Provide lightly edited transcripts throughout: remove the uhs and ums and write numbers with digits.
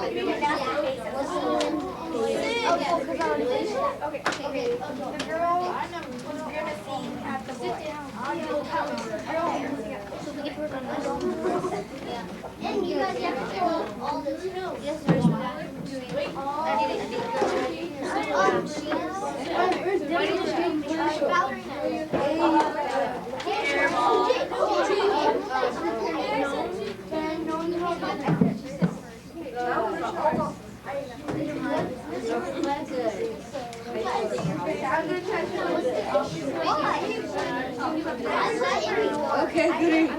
Okay. The girl was grimacing at the boy. So we get to work on this. Yeah. And you guys have to fill out all this. Yes, there's one. I did it. Okay, good.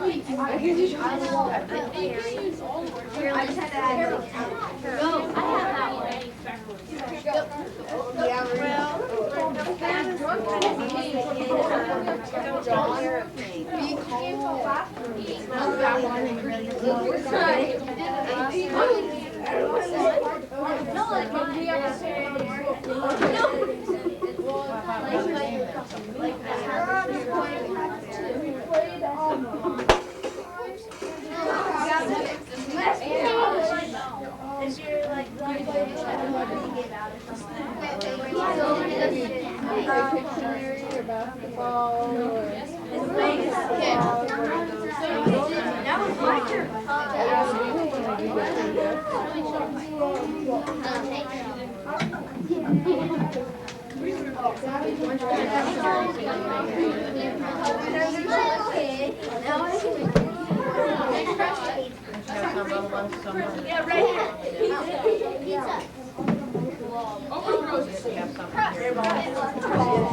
Yeah, right here.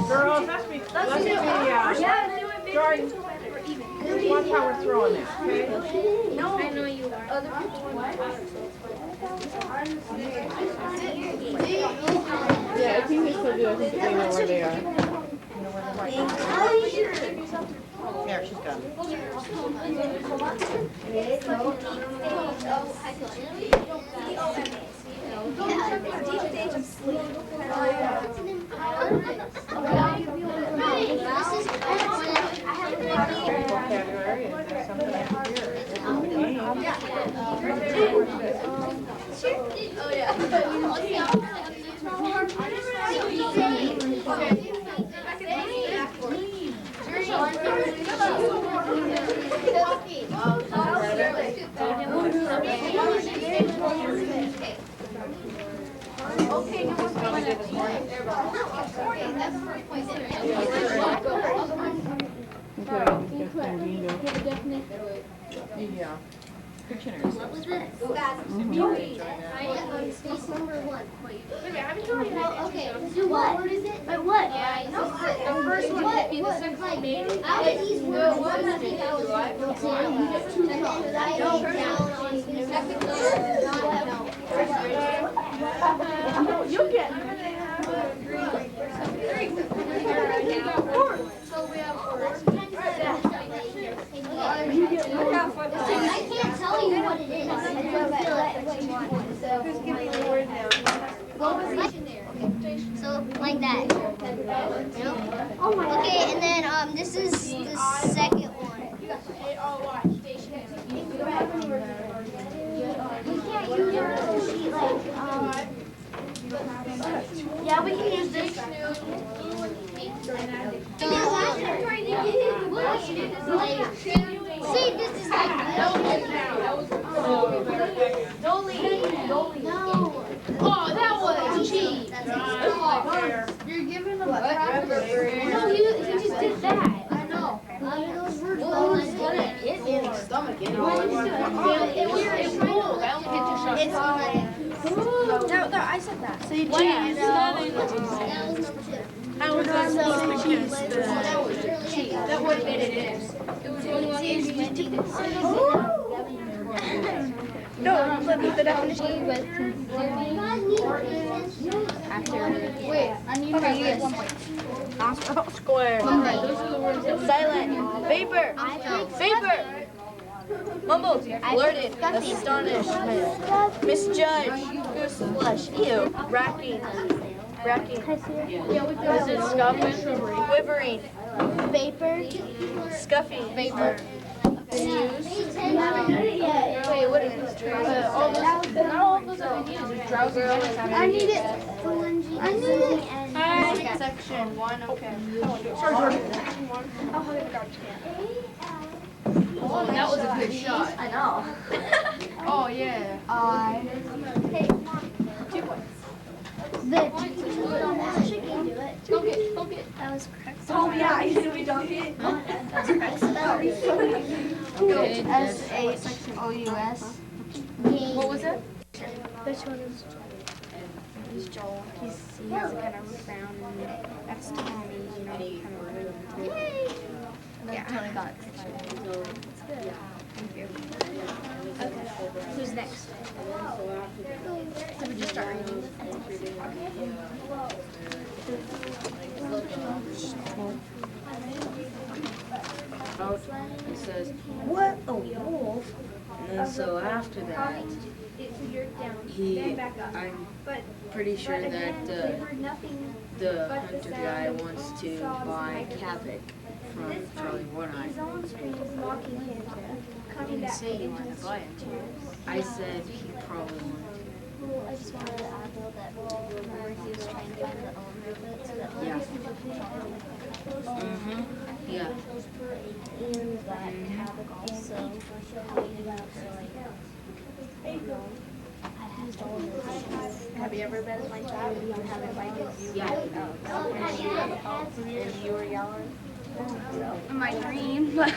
Girls, let's be Jordan, watch how we're throwing it, okay? No, I know you are. Other people. Yeah, if you can still do it, I think they know where they are. There, she's got it. Vocabulary, and there's something up here. Oh, yeah. Yeah. What was this? Space number 1. Well, okay. Do what? What is it? But what? Yeah, no, the first one would be the second one maybe. Out of these words, one I think I was No, you get. So we have 4. I can't tell you what it is. I just feel what you want. Who's giving the word now? What was it? So like that. Okay, and then this is the second one. We can't use our sheet like Yeah, we can use this. See, this is like no. Oh, that was cheap. You're giving them a No, he just did that. I know. Those words It in his stomach. It was cold. I only get 2 shots. No, I said that. So you cheated. That was number 2. How was that supposed to cheese? That would have made it in. No, flip the definition. Wait, I need to read this. Square. Silent. Vapor. Vapor. Mumbled. Blurted. Astonishment. Misjudged. Goose flesh. Ew. Racking. Is it scuffing? Quivering. Vapor. Scuffy. Vapor. Wait, Wait, what is this? Not all of those are I need it. I need it. Hi. Section 1, okay. I'll hug the garbage can. Oh, that was a good shot. I know. Oh, yeah. Hey, Mom. 2 points. She can do it. Dunk it. That was correct. Oh yeah, you did we dunk it? That's correct spell. Okay. S-H-O-U-S. What was it? Which one is Joel? He's Joel. He has a kind of round and that's Tommy, you know, kind of round. Yay! Yeah. Tony got it. It's good. Thank you. Okay. Who's next? Did we just start reading? Out, it says, what a wolf. And then so after that, I'm pretty sure that the hunter guy wants to buy Cabot from Charlie One-Eye. He didn't say he wanted to buy it. I said he probably wanted to. Well, I just wanted to add though that remember he was trying to find the owner of it, so that Yeah. Mm-hmm. Yeah. And that Cabot also I used all of his. Have you ever been like that? You have it like you. Yeah. And you were yelling? In my dream. I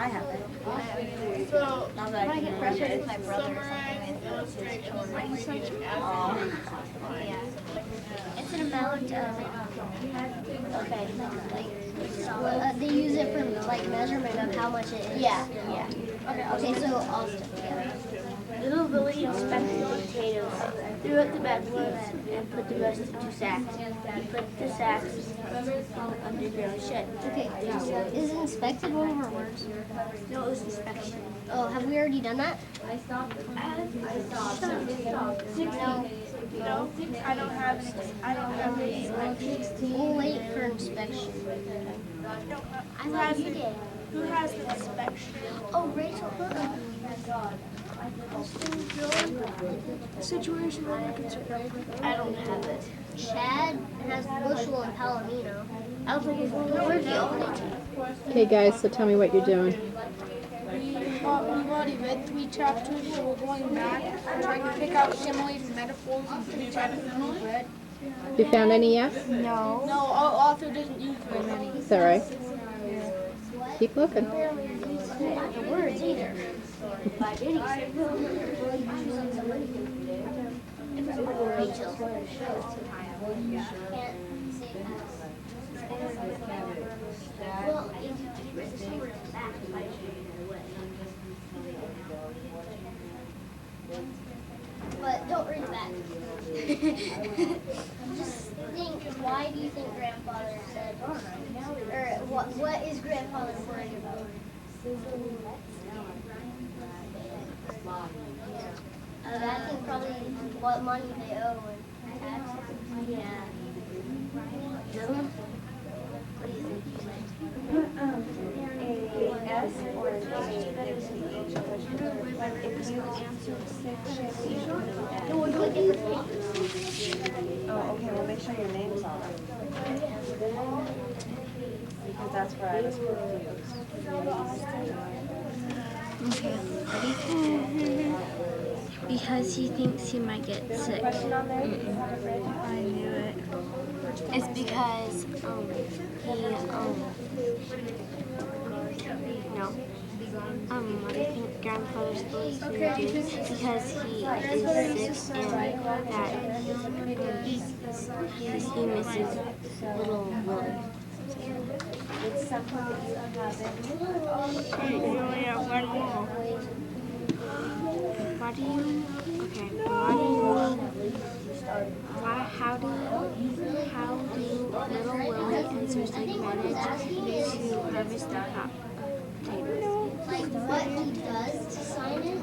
have it. So, Now that I get frustrated with my brother or something, yeah. It's an amount of, okay, like, they use it for like measurement of how much it is. Yeah, yeah. Okay, so Austin, yeah. Little Billy inspected the potatoes, threw out the bad ones, and put the rest into sacks. He put the sacks in the underground shed. Okay, is it inspected one of our words? No, it was inspection. Oh, have we already done that? no, I don't have an We'll wait for inspection. I thought you did. Who has the inspection? Oh, Rachel, Situation I don't have it. Chad has Bushel and Palomino. I don't think it's We're the only two. Okay, guys, so tell me what you're doing. We've already read 3 chapters, so we're going back, trying to pick out similes and metaphors in 3 chapters we've read. Have you found any yet? No, our author doesn't use very many. Is that right? Keep looking. The words either. Rachel. Well, But don't read that. Just think, why do you think grandfather said, or what is grandfather worried about? I think probably what money they owe and taxes. Yeah. What do you think you said? S or an A. If you answer 6, No, we're doing different things. Oh, okay, well, make sure your name's on it. Because that's where I was confused. Okay, ready? Because he thinks he might get sick. I knew it. It's because, what do you think grandfather's supposed to do? Because he is sick and that he misses little Willie. It's something that you have Hey, you only have one more. How do you little Willie and Susie manage to harvest the potatoes? Like what he does to sign it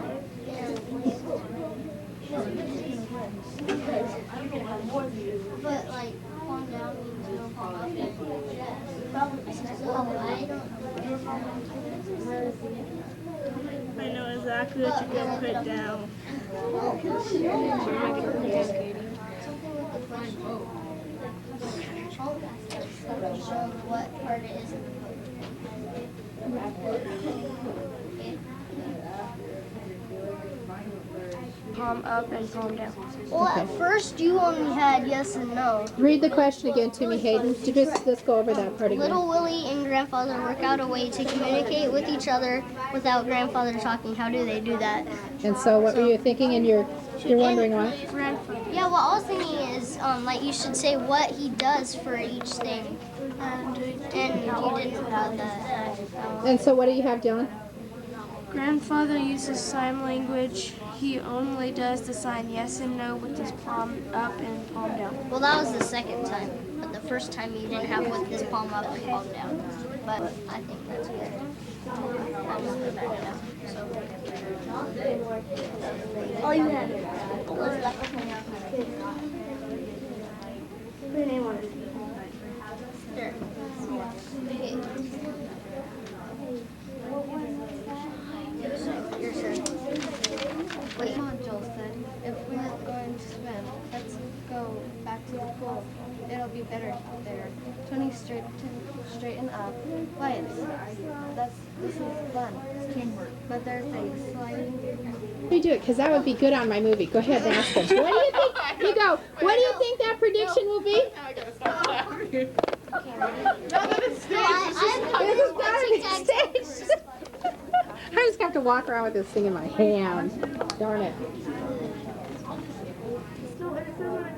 but like calm down means you don't fall off it. Oh, I don't I know exactly what you're going to put down. What part it is in the Palm up and palm down. Well, at first you only had yes and no. Read the question again to me, Hayden. Let's go over that part again. Little Willie and Grandfather work out a way to communicate with each other without Grandfather talking. How do they do that? And so what were you thinking, and you're wondering why? Yeah, what I was thinking is, like, you should say what he does for each thing. And you didn't put that. And so what do you have, Dylan? Grandfather uses sign language. He only does the sign yes and no with his palm up and palm down. Well, that was the second time. But the first time he didn't have with his palm up and palm down. But I think that's good. I'll just put that down. So. All you had was put your name on it. Sure. Okay. Your turn. Wait. Come on, Joel said. If we're going to swim, let's go back to the pool. It'll be better out there. Turning straighten up. Quiet. This is fun. Teamwork. But there's a sliding. You do it, because that would be good on my movie. Go ahead and ask them. What do you think? You go. What do you think that prediction will be? I gotta stop laughing. I just have to walk around with this thing in my hand. Darn it.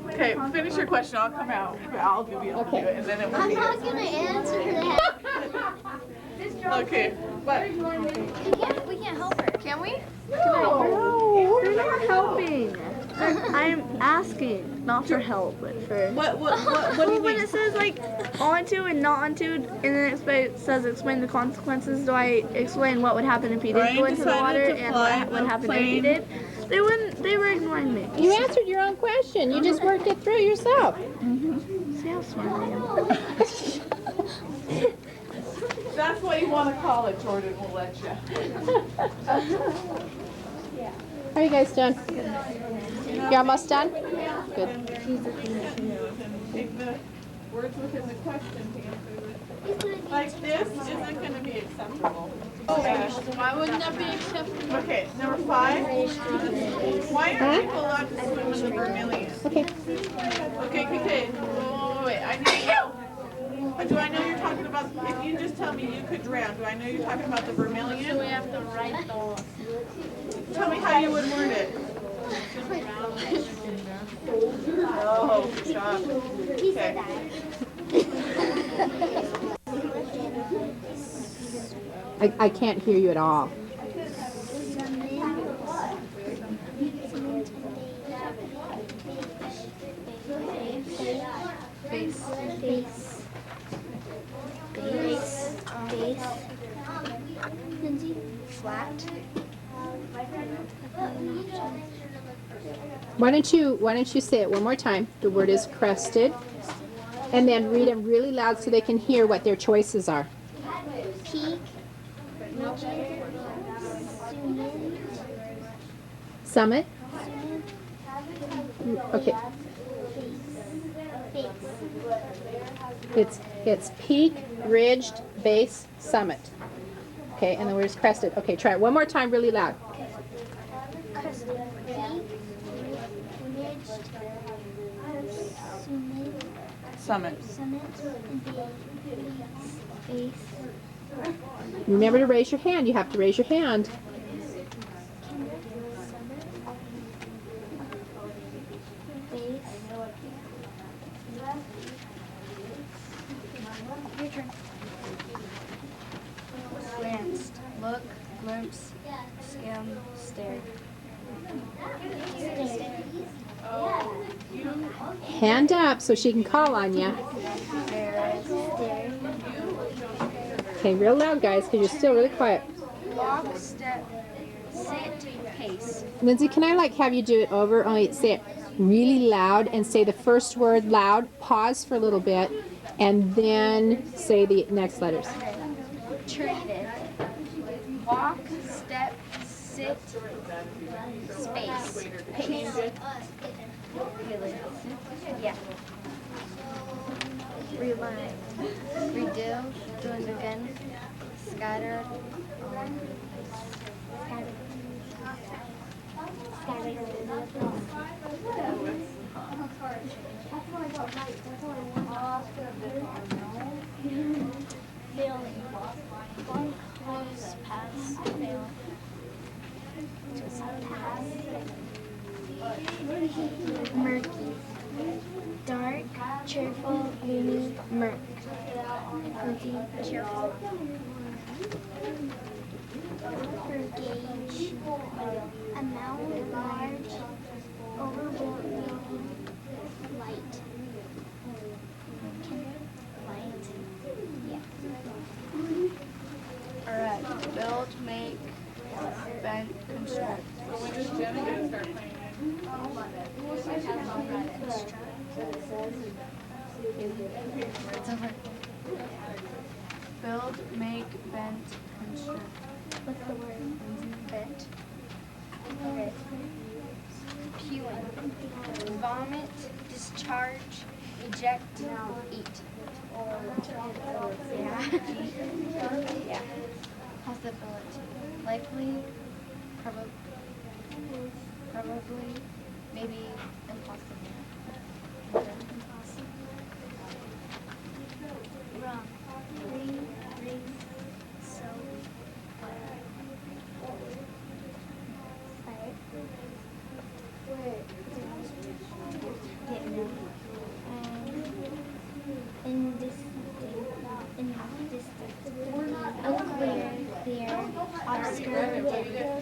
Okay, finish your question. I'll come out. I'll give you Okay. and then it will I'm be. not going to answer that. Okay, but We can't help her. Can we? No. You're not helping. I'm asking, not for help, but for. what do you When mean? it says like onto and not onto, and then it says explain the consequences, do I explain what would happen if he didn't go Ryan into the decided water to and fly what would the happen if he plane. did? They wouldn't. They were ignoring me. You answered your own question. You just worked it through yourself. See how smart I am. That's what you want to call it, Jordan will let you. How are you guys doing? You're almost done? Good. Take the words within the question to answer this. Like this isn't going to be acceptable. Why wouldn't that be acceptable? Okay, number 5. Why Huh? are people allowed to swim in the Vermilion? Okay. Okay. Wait. I need to know. Do I know you're talking about, if you just tell me you could drown, do I know you're talking about the Vermilion? We have to write the. Tell me how you would word it. Oh, stop. Okay. I can't hear you at all. Base. Lindsay. Flat. Why don't you say it one more time? The word is crested. And then read them really loud so they can hear what their choices are. Peak. Summit? Okay. It's peak, ridged, base, summit. Okay, and the word is crested. Okay, try it one more time really loud. Summit. Remember to raise your hand. You have to raise your hand. Glanced, look, glimpse, skim, stare. Hand up so she can call on you. Okay, real loud, guys, because you're still really quiet. Walk, step, sit, pace. Lindsay, can I have you do it over? Only say it really loud and say the first word loud. Pause for a little bit, and then say the next letters. Traded. Walk, step, Sit. Space. Pace. Yeah. Rewind. Redo. Doing it again. Scattered. Failing. One close pass. Fail. Pass. Murky. Dark, cheerful, gloomy, murk. Murky, cheerful. Gauge. Amount, large, overwhelming, light. Light. Yeah. Alright. Build, make, bend, construct. So when is Jenna gonna start playing? It's over. Build, make, bend, construct. What's the word? Bent. Okay. Spewing. Vomit. Discharge. Eject. Eat. Yeah. Yeah. Possibility. Likely. Probably. Maybe. Impossible. Wrong. Ring, so, unclear, clear, obscure, unclear, clear,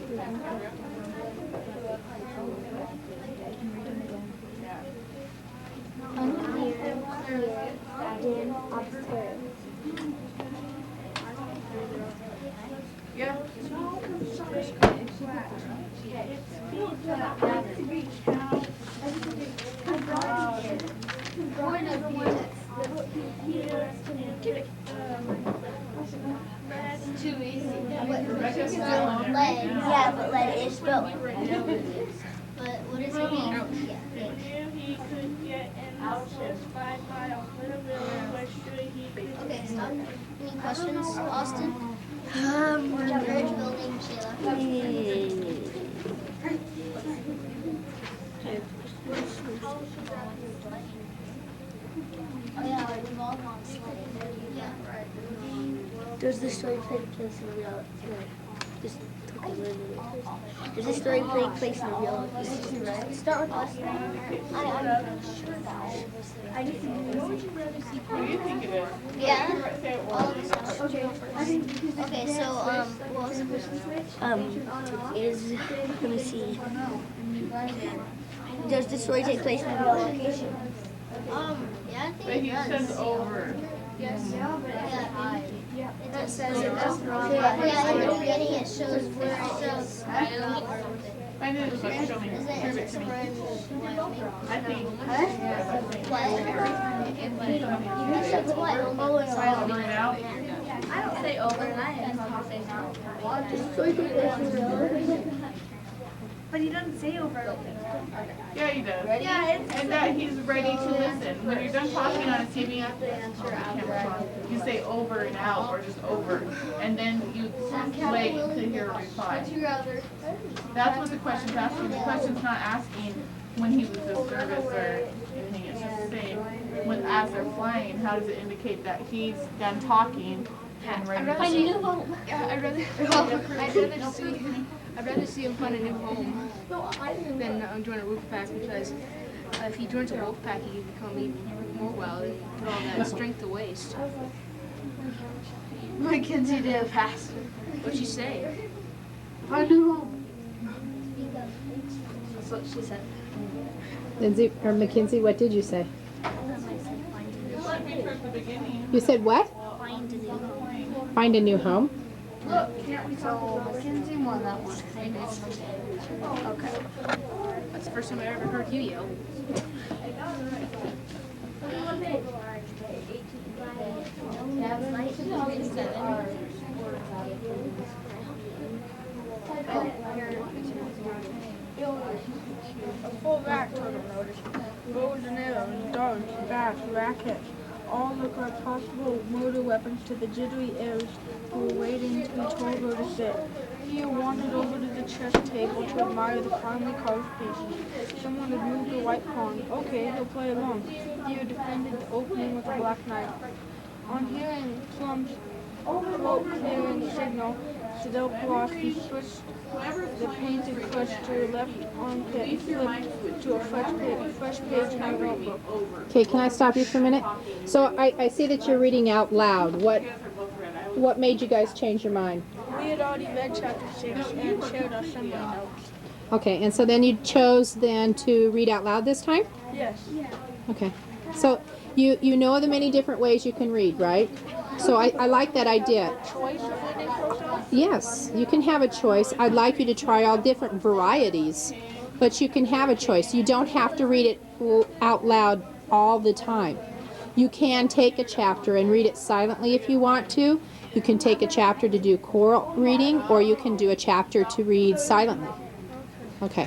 dim, obscure. Yeah. That's too easy. Lead, yeah, but lead is spelled. But what does it mean? He could get in houses by a little bit where he could. Okay, stop. Any questions, Austin? Bridge building, Sheila. Oh yeah, we've all gone sledding. Yeah, right. Does the story take place in real? Just talk a little bit. Does the story take place in real? Start with us. I'm sure that. What do you think it is? Yeah. All of the stuff. Okay, so what was the question? Is let me see. Does the story take place in a real location? Yeah, I But think he it does. says over. Yeah, it does. Yeah, in the beginning it shows where it is. I know it's like show me. Is Prove it it to me. What? I think. You said what? Over and out. I don't say over and I say But he doesn't say over, I don't think. Yeah, he does. Yeah, And that he's ready to listen. When you're done talking on a TV, you say over and out or just over. And then you wait to hear a reply. That's what the question's asking. The question's not asking when he was in service or anything. It's just saying when as they're flying, how does it indicate that he's done talking and ready to listen? I'd rather see him find a new home than join a wolf pack, because if he joins a wolf pack, he can become even more wild and put all that strength to waste. Mackenzie did a pass. What'd she say? Find a new home. That's what she said. Lindsay or Mackenzie, what did you say? Let me from the beginning. You said what? Find a new home. Find a new home? So Mackenzie won that one. Okay. That's the first time I ever heard you yell. Oh, here. A full rack total notice. Bows and arrows, darts, bats, rackets, all look like possible murder weapons to the jittery heirs who were waiting to be told where to sit. He wandered over to the chess table to admire the finely carved pieces. Someone had moved a white pawn. Okay, he'll play along. Theo defended the opening with a black knight. On hearing Plum's throat clearing signal, Sidel Pulaski switched the painted flesh to a left armpit and flipped to a fresh page in her notebook. Okay, can I stop you for a minute? So I see that you're reading out loud. What made you guys change your mind? We had already read chapter 6 and shared our summary notes. Okay, and so then you chose then to read out loud this time? Yes. Okay. So you know the many different ways you can read, right? So I like that idea. Choice of reading process? Yes, you can have a choice. I'd like you to try all different varieties, but you can have a choice. You don't have to read it out loud all the time. You can take a chapter and read it silently if you want to. You can take a chapter to do choral reading, or you can do a chapter to read silently. Okay.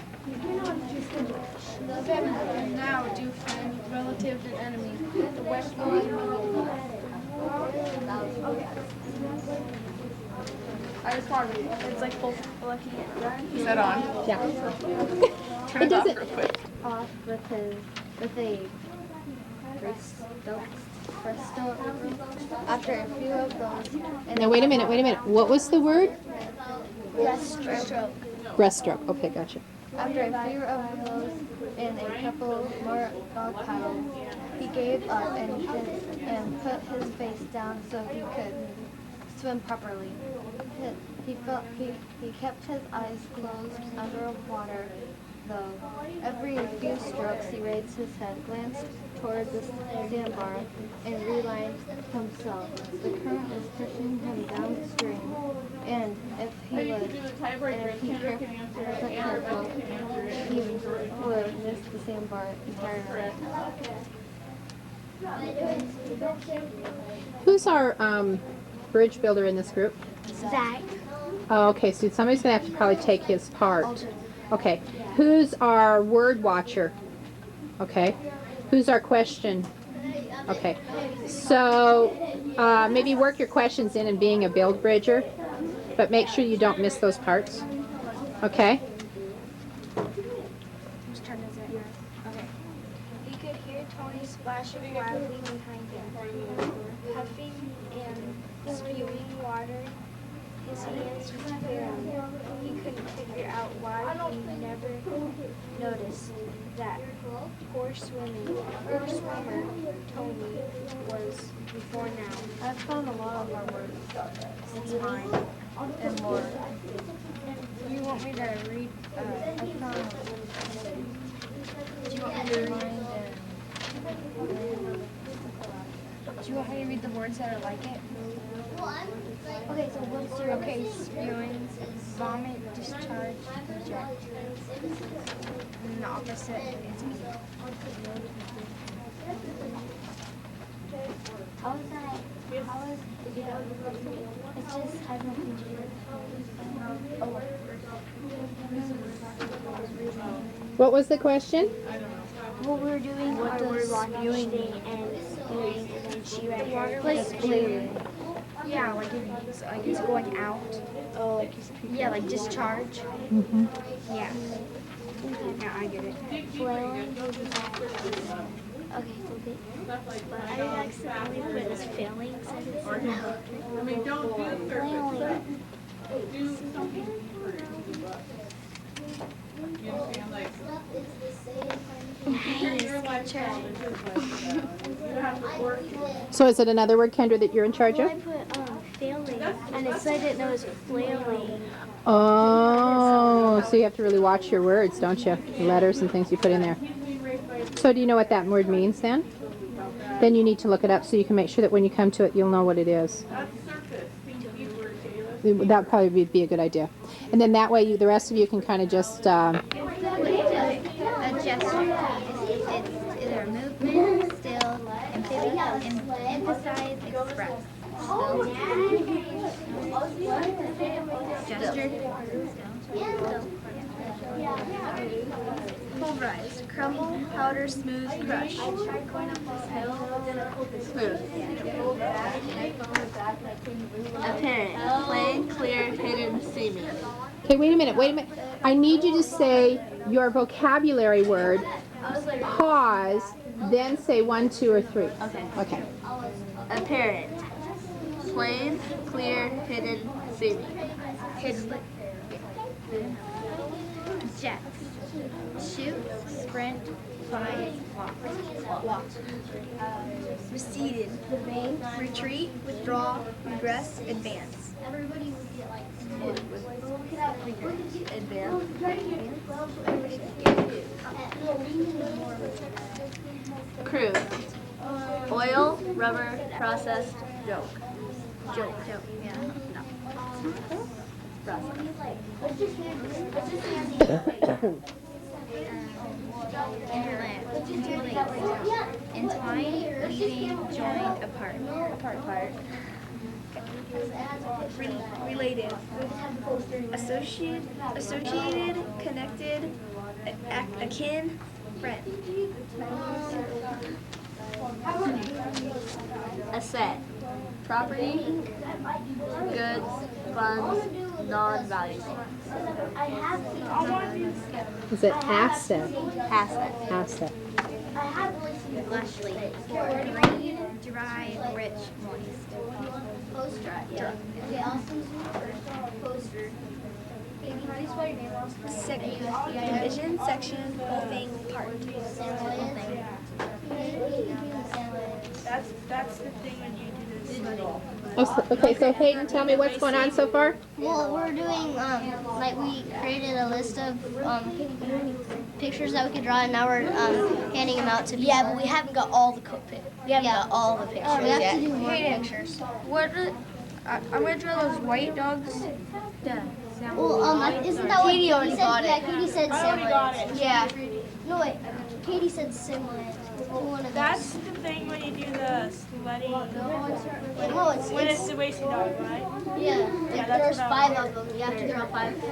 Now do find relatives and enemies. The West Line. I just want to read it. It's like full lucky. Is that on? Yeah. Turn It it off doesn't- real quick. Off with a Presto. After a few of those, and Now wait a minute. What was the word? breaststroke. Breaststroke. Okay, gotcha. After a few of those and a couple more dog paddles, he gave up and put his face down so he could swim properly. He kept his eyes closed underwater, though. Every few strokes he raised his head, glanced toward the sandbar, and realigned himself. The current was pushing him downstream, and if he wasn't careful, he would miss the sandbar entirely. Who's our bridge builder in this group? Zach. Oh, okay, so somebody's going to have to probably take his part. Okay. Who's our word watcher? Okay. Who's our question? Okay. So maybe work your questions in being a build bridger, but make sure you don't miss those parts. Okay? Whose turn is it? Okay. He could hear Tony splashing wildly behind him, puffing and spewing water. His hands were tearing. He couldn't figure out why he never noticed that poor swimmer Tony was before now. I've found a lot of our words It's mine. and more. Do you want me to read? I found Do you want me to read? Do you want me to read the words that are like it? Okay, so what's your Okay, spewing, vomit, discharge, eject. And the opposite is me. How is that? How is it just has nothing to do with What was the question? what we were doing our word watching and spewing and then she read Like spewing. Yeah, like it's going out. Oh, like Yeah, like discharge. Mm-hmm. Yeah. Yeah, I get it. flailing. Okay, so good. I accidentally put as failing instead of I mean, don't do the surface, but do something deeper. You understand, like, your life challenges like you have to work it. So is it another word, Kendra, that you're in charge Well, I of? put failing, and it said I didn't know it was flailing. Oh, so you have to really watch your words, don't you? Letters and things you put in there. So do you know what that word means then? Then you need to look it up so you can make sure that when you come to it, you'll know what it is. That's surface. Think deeper, Taylor. That would probably be a good idea. And then that way, the rest of you can kind of just, A gesture. It's either movement, still, emphasize, express. Gesture. Crumble, powder, smooth, crush. Smooth. Apparent. Plain, clear, hidden, seeming. Okay, wait a minute. I need you to say your vocabulary word, pause, then say 1, 2, or 3. Okay. Apparent. Plain, clear, hidden, seeming. Hidden. Jet. Shoot, sprint, fly, walk. Receded. Retreat, withdraw, regress, advance. Everybody would get like Crude. Oil, rubber, processed, joke. Joke. Yeah. Entwine, weaving, joined, apart. Related. Associated, connected, akin, friend. Asset. Property, goods, funds, non-valuable. Is it asset? Asset. Asset. Flashlight. Green, dry, rich, moist. poster. Yeah. Okay, Austin's first poster. Can you spell your name, Austin? Division, section, whole thing, part. That's the thing when you do this. Okay, so Hayden, tell me what's going on so far? Well, we're doing, like we created a list of pictures that we could draw, and now we're handing them out to people. Yeah, but we haven't got all the we haven't got all the pictures We have yet. to do more pictures. I'm gonna draw those white dogs. Well, isn't that what Katie already said? got it. Yeah, Katie said similar. Yeah. No, wait. Katie said similar. That's the thing when you do the sledding. No, When it's the racing dog, right? Yeah, there's 5 of them. You have to draw 5.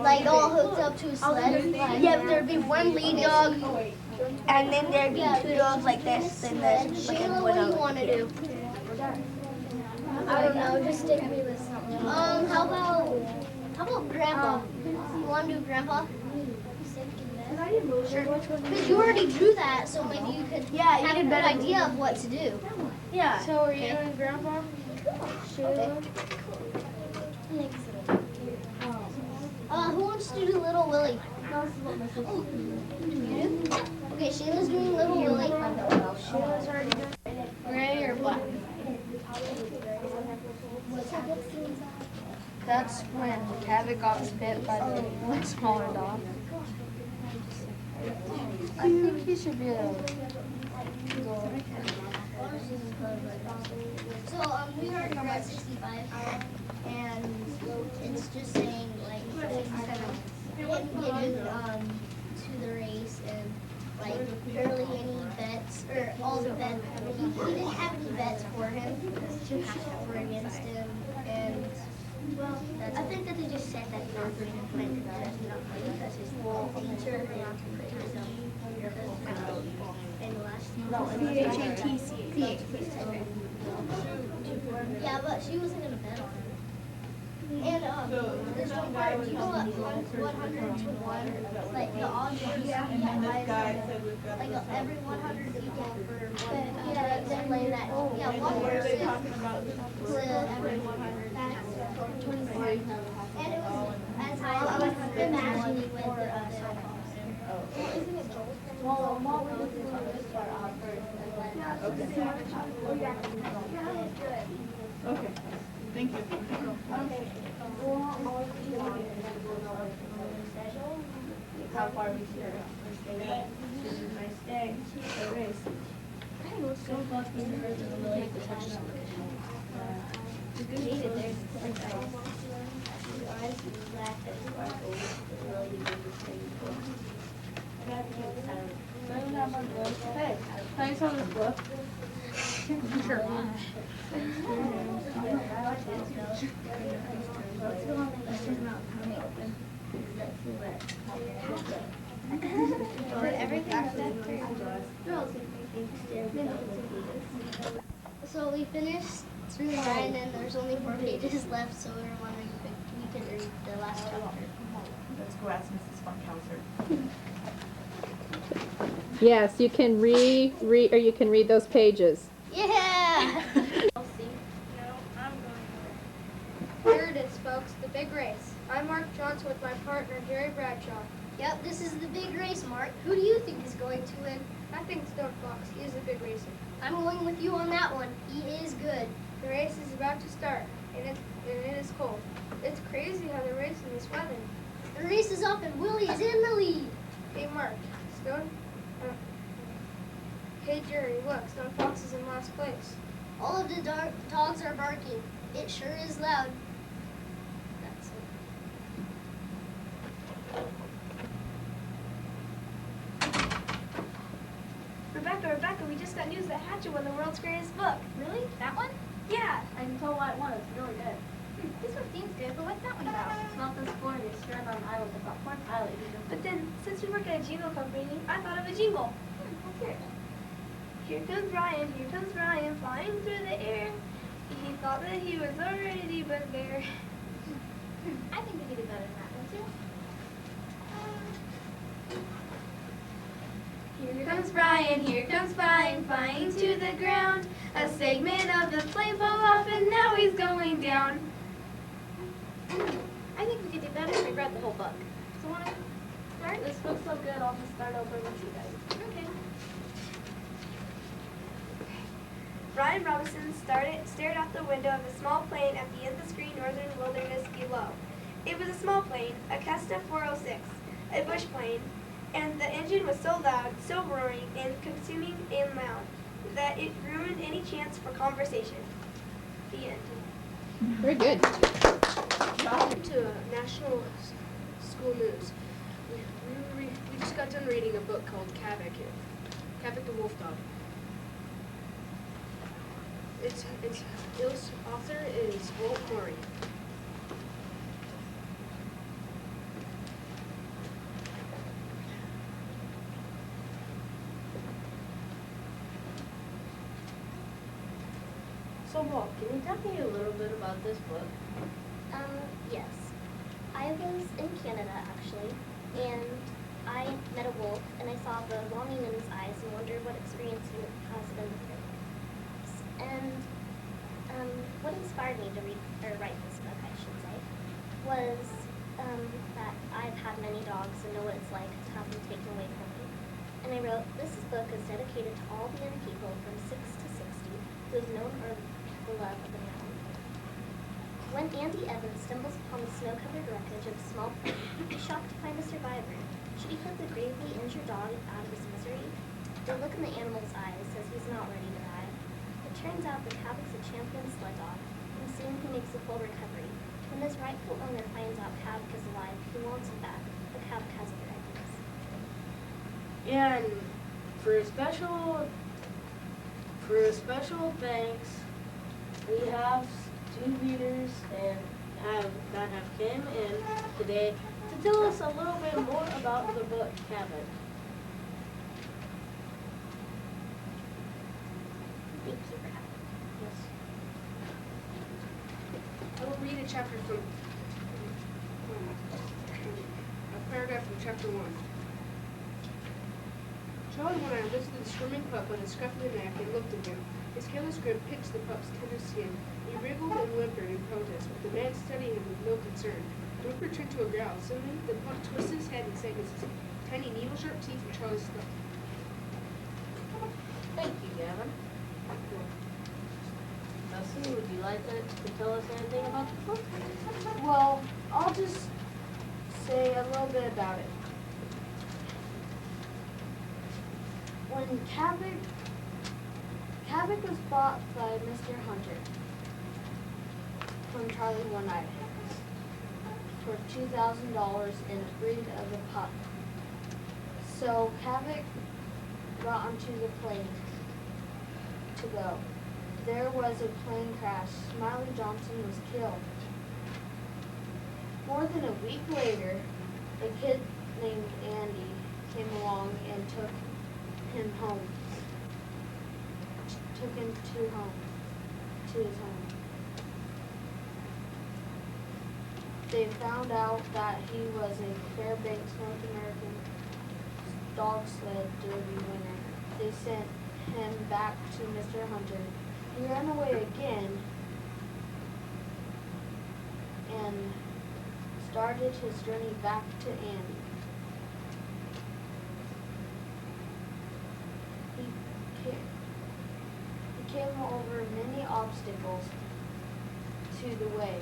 Like all hooked up to a sled. Yeah, but there'd be one lead dog, and then there'd be 2 dogs like this, then there's like Shayla, what do you want to do? I don't know. Just stick me with something. How about Grandpa? You want to do Grandpa? Sure. Because you already drew that, so maybe you could have a good idea of what to do. Yeah. So are you doing Grandpa? Sure. Who wants to do Little Willie? You do? Okay, Shayla's doing Little Willie. Shayla's already doing gray or black? That's when Cathy got bit by the smaller dog. I think he should be able to go. So, we already read 65, and it's just saying, like, him getting to the race, and, like, barely any bets, or all the bets, he didn't have any bets for him, or against him, and, well, I think that they just said that he was playing because his teacher Yeah, but she wasn't gonna bet on it. And there's one part, do you know what 121, like the odds are, like every 100 people they're playing that, 1 person to every 100, that's 24. And it was as high as 100 imagined with isn't it Joel? Well, Mom was this part off first. Okay, thank you. How far we should nice day. Race. I was so lucky to heard the really good touches. Hated there. Hey, can I saw this book? Sure. But everything's So we finished through 9 and there's only 4 pages left, so we were wondering if we could read the last chapter. Let's go ask Mrs. Fun Counselor. Yes, you can read or you can read those pages. Yeah! Here it is, folks, the big race. I'm Mark Johnson with my partner, Jerry Bradshaw. Yep, this is the big race, Mark. Who do you think is going to win? I think Stone Fox, he is a good racer. I'm going with you on that one. He is good. The race is about to start, and it is cold. It's crazy how they race in this weather. The race is up and Willie is in the lead. Hey, Mark, hey, Jerry, look, Stone Fox is in last place. All of the dogs are barking. It sure is loud. That's it. Rebecca, we just got news that Hatchet won the world's greatest book. Really? That one? Yeah, I can tell why it won. It's really good. This one seems good, but what's that one about? It's not this boy. They strand on an island. They got one pilot. But then, since we work at a jingle company, I thought of a jingle. Let's hear it. Here comes Ryan, flying through the air. He thought that he was already but there. I think we could do better than that, don't you? Here comes Brian, here comes flying to the ground. A segment of the plane fell off and now he's going down. I think we could do better if we read the whole book. So wanna start? This book's so good, I'll just start over with you guys. Okay. Brian Robinson stared out the window of a small plane at the endless green northern wilderness below. It was a small plane, a Cessna 406, a bush plane, and the engine was so loud, so roaring, and consuming and loud, that it ruined any chance for conversation. The end. Very good. Welcome to National School News. We just got done reading a book called Kavik the Wolf Dog. Its author is Walt Murray. So, Walt, can you tell me a little bit about this book? Yes. I was in Canada, actually, and I met a wolf, and I saw the longing in his eyes and wondered what experience he has been through. And what inspired me to write this book, I should say, was that I've had many dogs and know what it's like to have them taken away from me. And I wrote, this book is dedicated to all the young people from 6 to 60 who have known or the love of the mountain. When Andy Evans stumbles upon the snow-covered wreckage of a small plane, he's shocked to find a survivor. Should he put the gravely injured dog out of his misery? The look in the animal's eyes says he's not ready to die. It turns out that Cavik's a champion sled dog, and soon he makes a full recovery. When his rightful owner finds out Kavik is alive, he wants him back, but Kavik has other ideas. And for a special thanks, we have two readers that have came in today to tell us a little bit more about the book Cathy. Thank you for having me. Yes. I will read a chapter from a paragraph from chapter 1. Charlie one eye lifted the swimming pup on the scruff of the neck and looked at him. His careless grip pinched the pup's tender skin. He wriggled and whimpered in protest, but the man studied him with no concern. The whimper turned to a growl. Suddenly, the pup twisted his head and sank his tiny needle-sharp teeth in Charlie's skull. Thank you, Gavin. Dustin, would you like to tell us anything about the book? Well, I'll just say a little bit about it. When Kavik was bought by Mr. Hunter from Charlie One Eye for $2,000 in a breed of a pup. So Kavik got onto the plane to go. There was a plane crash. Smiley Johnson was killed. More than a week later, a kid named Andy came along and took him home. Took him to his home. They found out that he was a Fairbanks, North American dog sled derby winner. They sent him back to Mr. Hunter. He ran away again and started his journey back to Andy. He came over many obstacles to the way.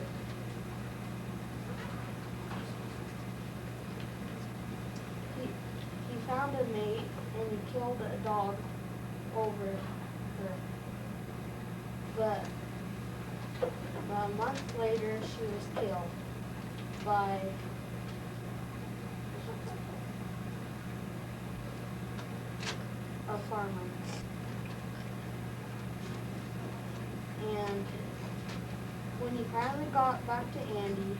He found a mate and he killed a dog over her. But a month later, she was killed by a farmer. And when he finally got back to Andy,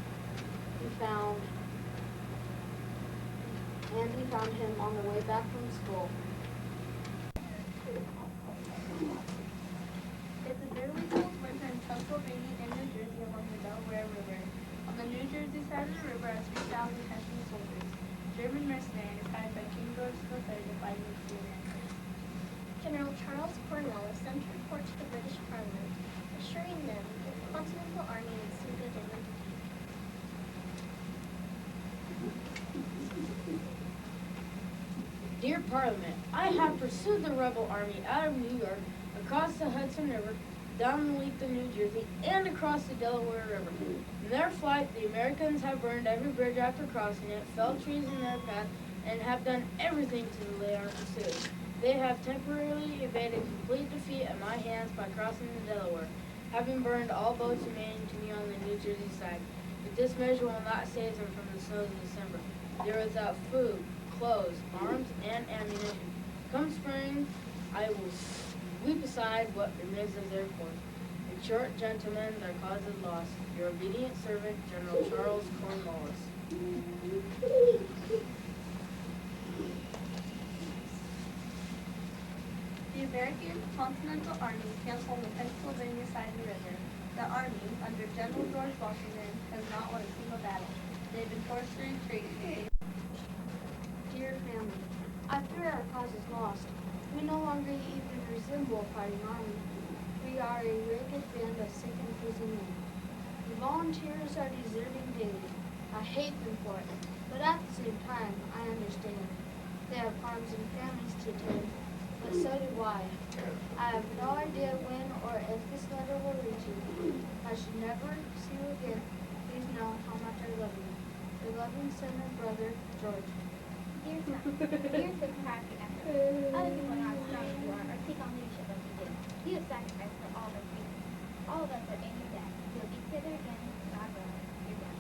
Andy found him on the way back from school. It's a bitterly cold winter in Pennsylvania and New Jersey along the Delaware River. On the New Jersey side of the river are 3,000 Hessian soldiers, German mercenaries hired by King George III to fight against the Americans. General Charles Cornwallis sent a report to the British Parliament, assuring them that the Continental Army would soon go down. Dear Parliament, I have pursued the rebel army out of New York, across the Hudson River, down the Leak to New Jersey, and across the Delaware River. In their flight, the Americans have burned every bridge after crossing it, felled trees in their path, and have done everything to delay our pursuit. They have temporarily evaded complete defeat at my hands by crossing the Delaware, having burned all boats remaining to me on the New Jersey side. But this measure will not save them from the snows of December. They are without food, clothes, arms, and ammunition. Come spring, I will sweep aside what remains of their force. In short, gentlemen, their cause is lost. Your obedient servant, General Charles Cornwallis. The American Continental Army camps on the Pennsylvania side of the river. The Army, under General George Washington, has not won a single battle. They've been forced to retreat. Dear family, I fear our cause is lost. We no longer even resemble a fighting army. We are a ragged band of sick and freezing men. The volunteers are deserting daily. I hate them for it, but at the same time, I understand. They have farms and families to tend, but so do I. I have no idea when or if this letter will reach you. I should never see you again. Please know how much I love you. Your loving son and brother, George. Dear son, here's the happy effort. Other people are not as strong as you are or take on leadership like you did. You have sacrificed for all of our freedom. All of us are in your debt. We'll be together again. God willing, your dad.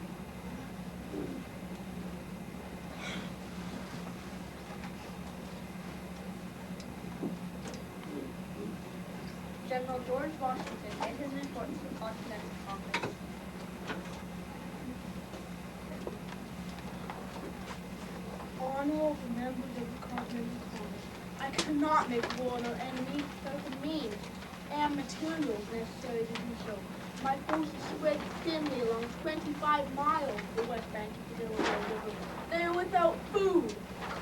General George Washington made his report to the Continental Congress. Honorable members of the Continental Congress, I cannot make war on our enemy without the means and materials necessary to do so. My forces spread thinly along 25 miles of the west bank of the Delaware River. They are without food,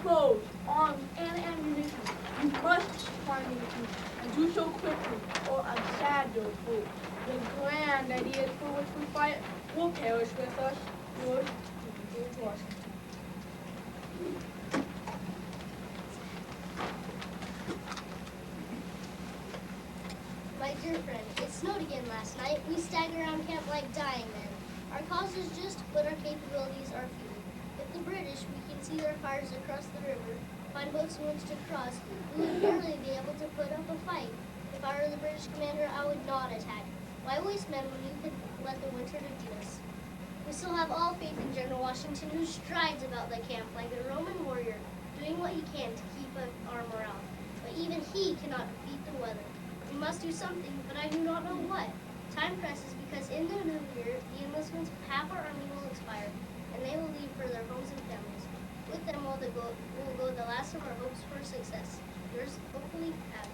clothes, arms, and ammunition. You must supply me with food, and do so quickly, or I'm sad you'll fool. The grand ideas for which we fight will perish with us. Yours, George Washington. My dear friend, it snowed again last night. We staggered around camp like dying men. Our cause is just, but our capabilities are few. If the British, we can see their fires across the river, find boats in which to cross, we would barely be able to put up a fight. If I were the British commander, I would not attack. Why waste men when you could let the winter defeat us? We still have all faith in General Washington, who strides about the camp like a Roman warrior, doing what he can to keep up our morale. But even he cannot defeat the weather. We must do something, but I do not know what. Time presses because in the new year, the enlistments of half our army will expire, and they will leave for their homes and families. With them will go the last of our hopes for success. Yours, hopefully, Adam.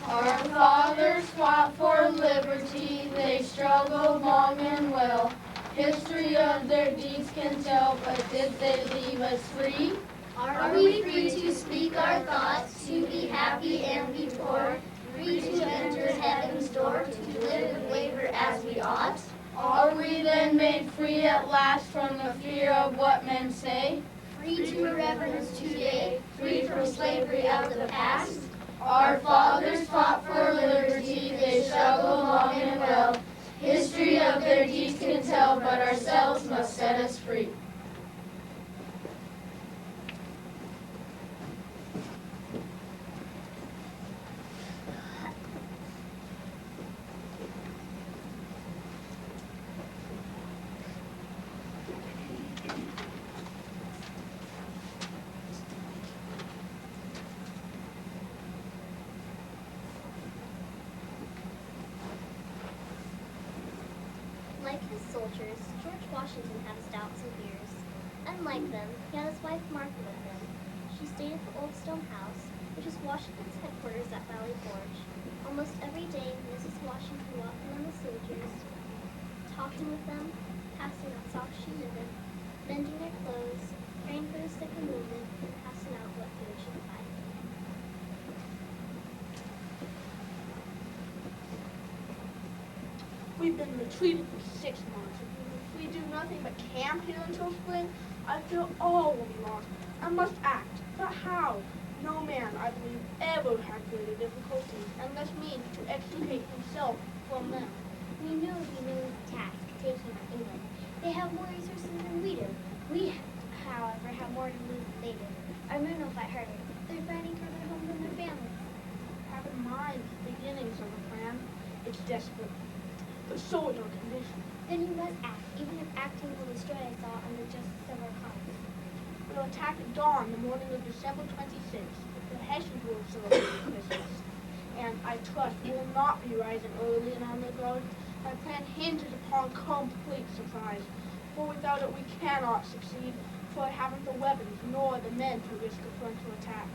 Our fathers fought for liberty, they struggled long and well. History of their deeds can tell, but did they leave us free? Are we free to speak our thoughts, to be happy and be poor, free to enter heaven's door, to live and labor as we ought? Are we then made free at last from the fear of what men say? Free to reverence today, free from slavery of the past? Our fathers fought for liberty, they struggled long and well. History of their deeds can tell, but ourselves must set us free. Like his soldiers, George Washington had his doubts and fears. Unlike them, he had his wife Martha with him. She stayed at the old stone house, which is Washington's headquarters at Valley Forge. Almost every day, Mrs. Washington walked among the soldiers, talking with them, passing out socks she knitted, mending their clothes, caring for the sick and wounded, and passing out what food she could buy. We've been retreating for 6 months. If we do nothing but camp here until spring, I feel all will be lost. I must act. But how? No man, I believe, ever had greater difficulties, and less means to extricate himself from them. We know he knows the task, taking England. They have more resources than we do. We, however, have more to lose than they do. Our men will fight harder. They're fighting for their homes and their families. Have in mind the beginnings of the plan. It's desperate. But so is our condition. Then you must act, even if acting will destroy us all under just several causes. We'll attack at dawn the morning of December 26th. The Hessians will celebrate Christmas. And I trust we will not be rising early and on the guard. My plan hinges upon complete surprise. For without it we cannot succeed, for I haven't the weapons nor the men to risk a frontal attack.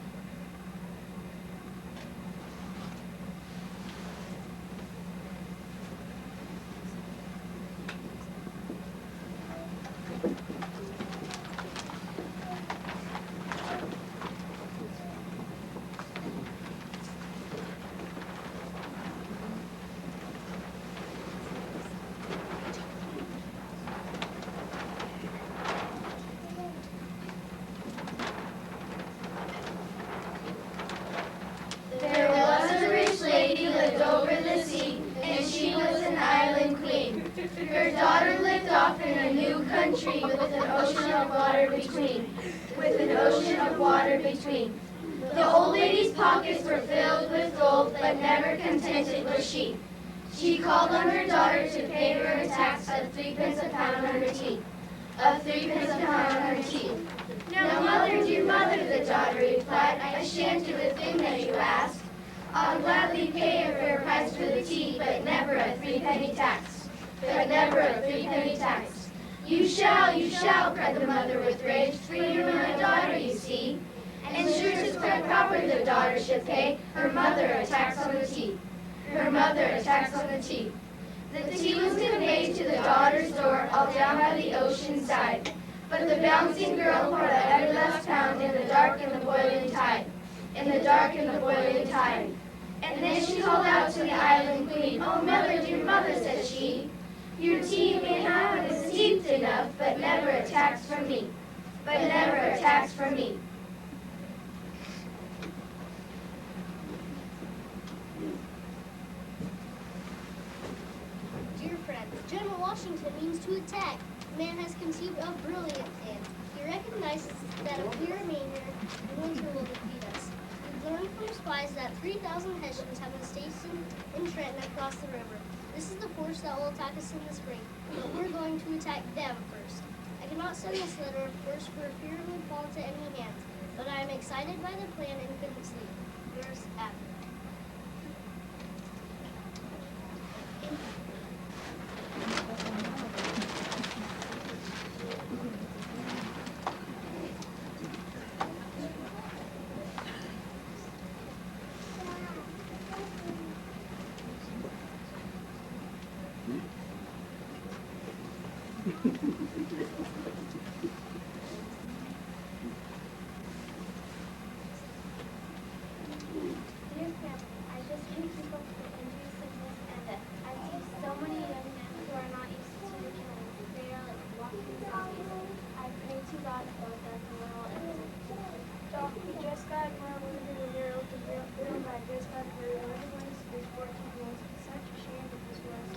There was a rich lady lived over the sea, and she was an island queen. Her daughter lived off in a new country with an ocean of water between. With an ocean of water between. The old lady's pockets were filled with gold, but never contented was she. She called on her daughter to pay her a tax of 3 pence a pound on her tea. Of 3 pence a pound on her tea. Now, mother, dear mother, the daughter replied, I shan't do the thing that you ask. I'll gladly pay a fair price for the tea, but never a 3-penny tax. But never a 3-penny tax. You shall, cried the mother with rage, for you're my daughter, you see. And sure 'tis quite proper the daughter should pay her mother a tax on the tea. Her mother a tax on the tea. The tea was conveyed to the daughter's door, all down by the ocean side. But the bouncing girl poured out every last pound in the dark and the boiling tide. In the dark and the boiling tide. And then she called out to the island queen, Oh, mother, dear mother, said she, your tea may have it is steeped enough, but never a tax from me. But never a tax from me. friend. General Washington means to attack. The man has conceived a brilliant plan. He recognizes that if we remain here, the winter will defeat us. We've learned from spies that 3,000 Hessians have been stationed in Trenton across the river. This is the force that will attack us in the spring, but we're going to attack them first. I cannot send this letter, of course, for fear it would fall into enemy hands, but I am excited by the plan and couldn't sleep. Yours, Abby. Dear family, I just can't keep up with the injury, sickness, and death. I see so many young men who are not used to the killings. They are like walking zombies. I pray to God about that the world ends. Doc, we just got more wounded in Europe to build. I just got hurt. Everyone's is 14 months. It's such a shame that this was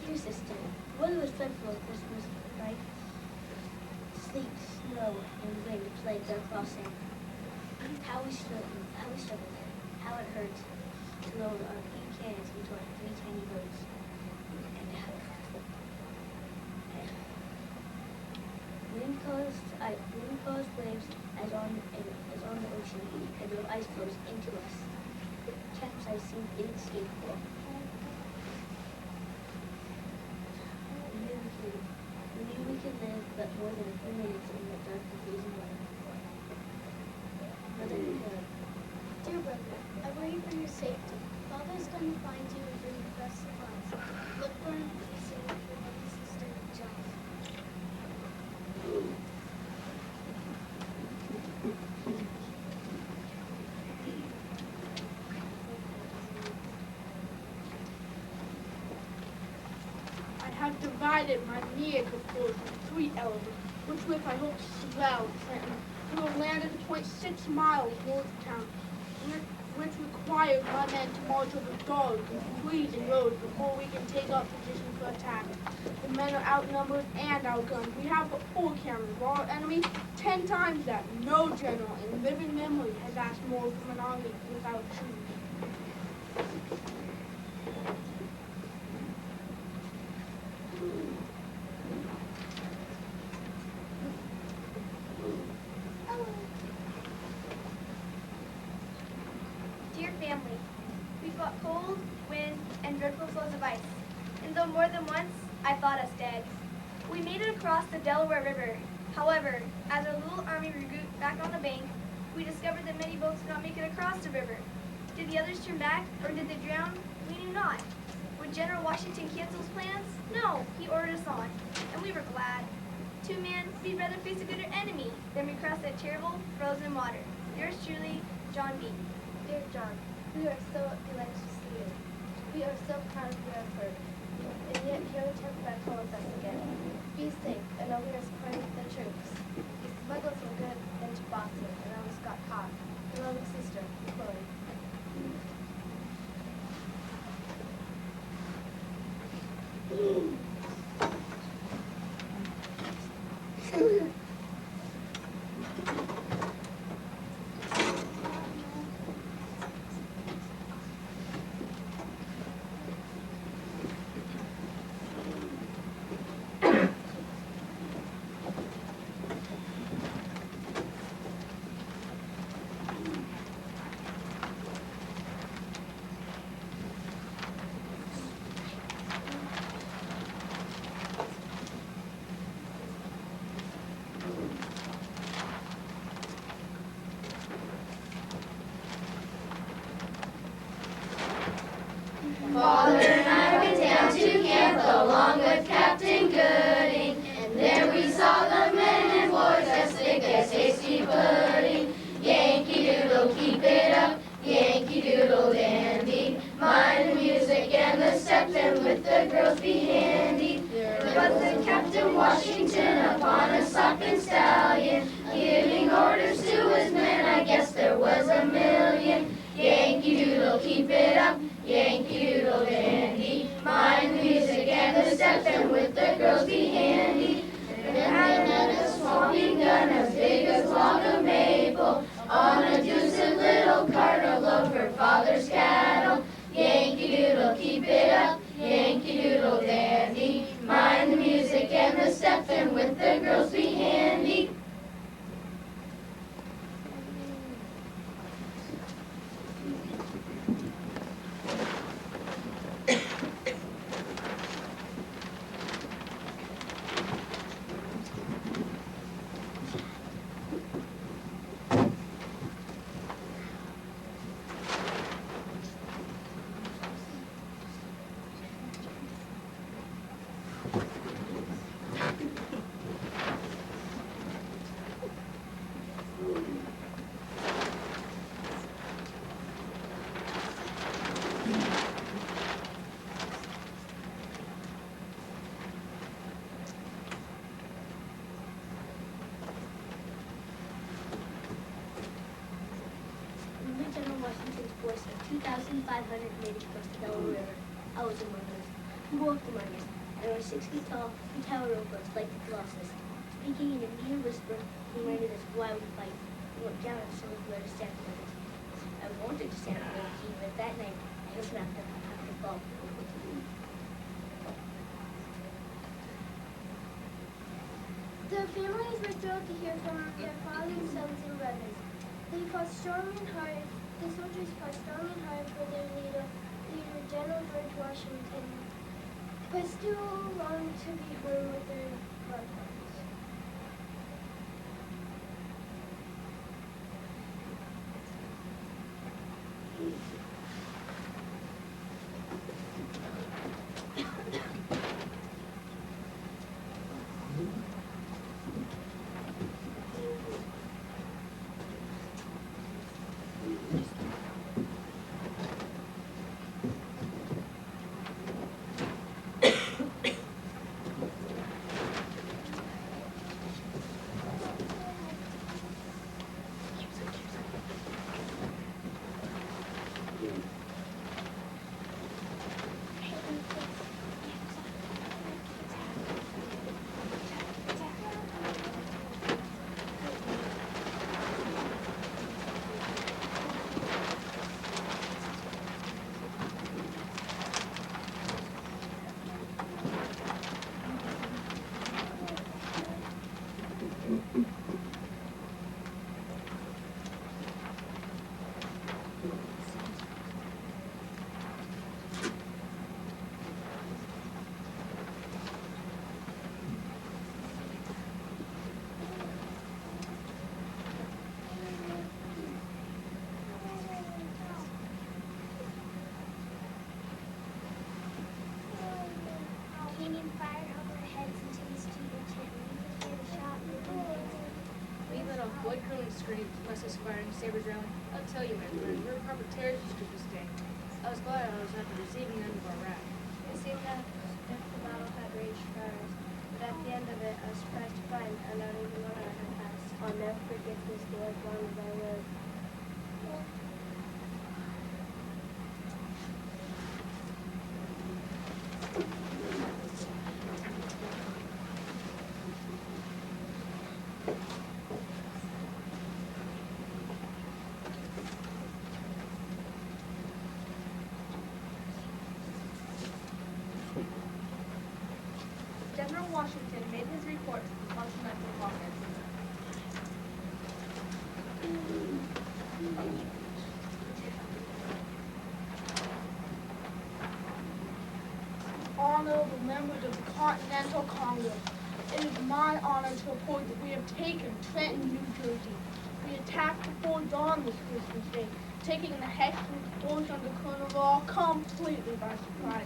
Dear sister, weather was dreadful at Christmas, right? Sleet, snow, and wind plagued our crossing. How we struggled, how it hurt to load our pink cans into our 3 tiny boats. Wind caused waves as on the ocean, and drove ice floes into us. Capsizing inescapable. We knew we could live but more than a few minutes in the dark and freezing weather. Mother, Dear brother, I worry for your safety. Father's going to find you and bring the best supplies. Look for him, be safe, your loving sister, John. I have divided my vehicle force into 3 elements, which with I hope to swell Trenton. We will land at a point 6 miles north of town, which requires my men to march over dogs and freezing roads before we can take up position for attack. The men are outnumbered and outgunned. We have but 4 cannons, while our enemy 10 times that. No general in living memory has asked more from an army without shoes. Dear family, we fought cold, wind, and dreadful floes of ice, and though more than once I thought us dead, we made it across the Delaware River. However, as our little army regrouped back on the bank, we discovered that many boats did not make it across the river. Did the others turn back, or did they drown? We knew not. Would General Washington cancel his plans? No, he ordered us on, and we were glad. 2 men, we'd rather face a good enemy than recross that terrible frozen water. Yours truly, John B. Dear John, we are so delighted to see you. We are so proud of your effort. And yet here we turn back home with us again. Be safe and know we are supporting the troops. We smuggled some goods into Boston and almost got caught. Your loving sister, Chloe. Yankee Doodle Dandy. Mind the music and the steps, and with the girls be handy. There was the Captain Washington upon a slapping stallion, giving orders to his men, I guess there was a million. Yankee Doodle, keep it up, Yankee Doodle Dandy. Mind the music and the steps, and with the girls be handy. Then they had a swamping gun as big as log of maple, on a deuced little cart, a load for father's cattle. Yankee Doodle, keep it up, Yankee Doodle Dandy. Mind the music and the steps, and with the girls be handy. General Washington's force of 2,500 natives crossed the Delaware River. I was among those who walked among us, and were 6 feet tall, and tower rowboats like the Colossus. Speaking in a near whisper, he reminded us why we fight. He went down and showed us where to stand for it. I wanted to stand for the king, but that night I was not going to have to fall. The families were thrilled to hear from their fathers, sons, and brothers. They fought strong and hard. The soldiers fought strong and hard for their leader General George Washington, but still longed to be home with their loved ones. Canyon fired over our heads into the street and chant. We could hear the shot. We let off blood-curdling screams, muscles firing, sabers railing. I'll tell you, my friend, we're proper terrorists to this day. I was glad I was at the receiving end of our wrath. It seemed as if the battle had raged for hours, but at the end of it, I was surprised to find not even 1 hour had passed. I'll never forget this day as long as I live. General Washington made his report to the Continental Congress. Honorable members of the Continental Congress, it is my honor to report that we have taken Trenton, New Jersey. We attacked before dawn this Christmas Day, taking the Hessian force under Colonel Law completely by surprise.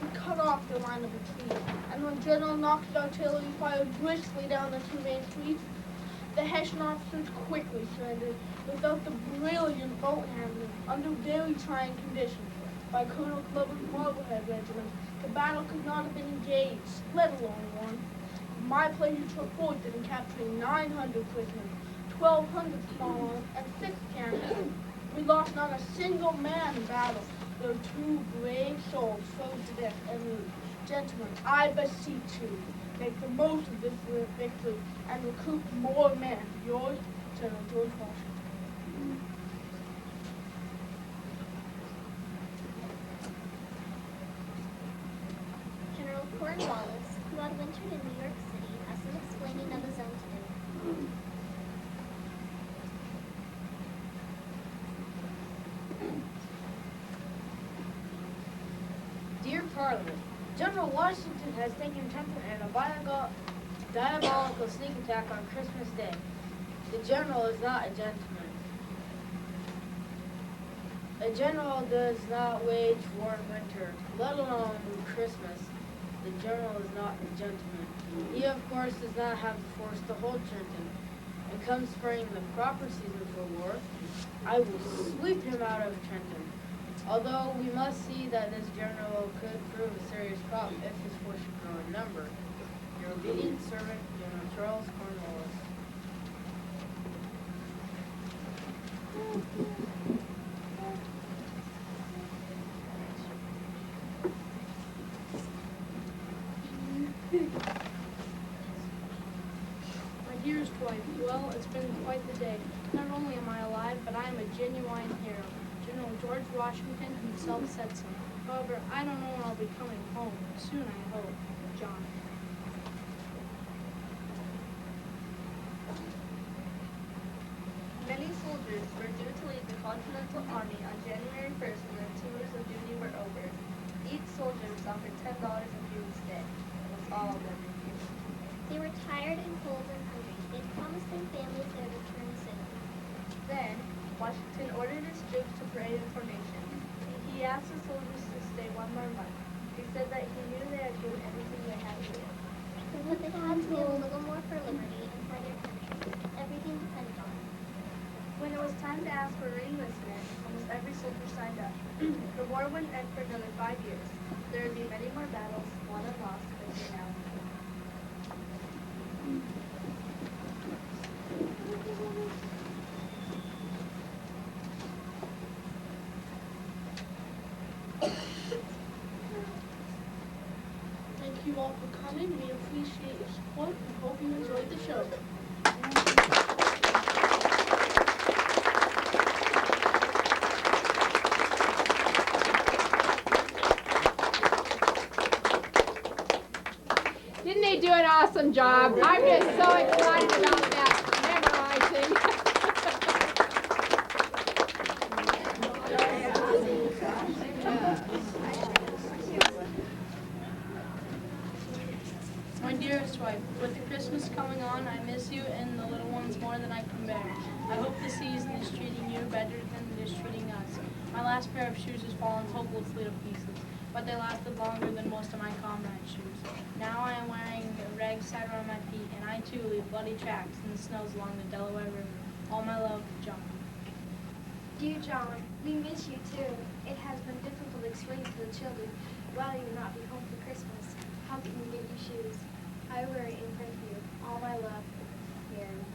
We cut off the line of retreat, and when General Knox's artillery fired briskly down the 2 main streets, The Hessian officers quickly surrendered without the brilliant boat handling under very trying conditions by Colonel Glover's Marblehead Regiment. The battle could not have been engaged, let alone won. My pleasure to report that in capturing 900 prisoners, 1,200 small arms, and 6 cannons, we lost not a single man in battle. There were 2 brave souls frozen to death every week. Gentlemen, I beseech you, make the most of this victory and recruit more men. Yours, General George Washington. General Cornwallis, who had wintered in New York City, has some explaining of his own to do. Dear Parliament, General Washington has taken Trenton in a diabolical sneak attack on Christmas Day. The general is not a gentleman. A general does not wage war in winter, let alone Christmas. The general is not a gentleman. He, of course, does not have the force to hold Trenton. And come spring, the proper season for war, I will sweep him out of Trenton. Although we must see that this general could prove a serious problem if his force should grow in number. Your obedient servant, General Charles Cornwallis. My dearest wife, well, it's been quite the day. Not only am I alive, but I am a genuine hero. General George Washington himself said so. However, I don't know when I'll be coming home. Soon, I hope. John. Many soldiers were due to leave the Continental Army on January 1st when their tours of duty were over. Each soldier was offered $10 if he would stay. Almost all of them refused. They were tired and cold and hungry. They promised their families their return soon. Then, Washington ordered his troops to parade in formation. He asked the soldiers to stay one more month. He said that he knew they had given everything they had to give. But they had to give a little more for liberty and for their country. Everything depended on it. When it was time to ask for reenlistment, almost every soldier signed up. The war wouldn't end for another 5 years. There would be many more battles, won and lost, but they now. Thank you all for coming. We appreciate your support and hope you enjoyed the show. Didn't they do an awesome job? I'm just so excited about that memorizing. My dearest wife, with the Christmas coming on, I miss you and the little ones more than I can bear. I hope the season is treating you better than it is treating us. My last pair of shoes has fallen hopelessly to pieces, but they lasted longer than most of my comrade shoes. Now I am wearing rags tied around my feet, and I too leave bloody tracks in the snows along the Delaware River. All my love, John. Dear John, we miss you too. It has been difficult explaining to the children why you will not be home for Christmas. How can we get you shoes? I worry and pray for you. All my love, Mary.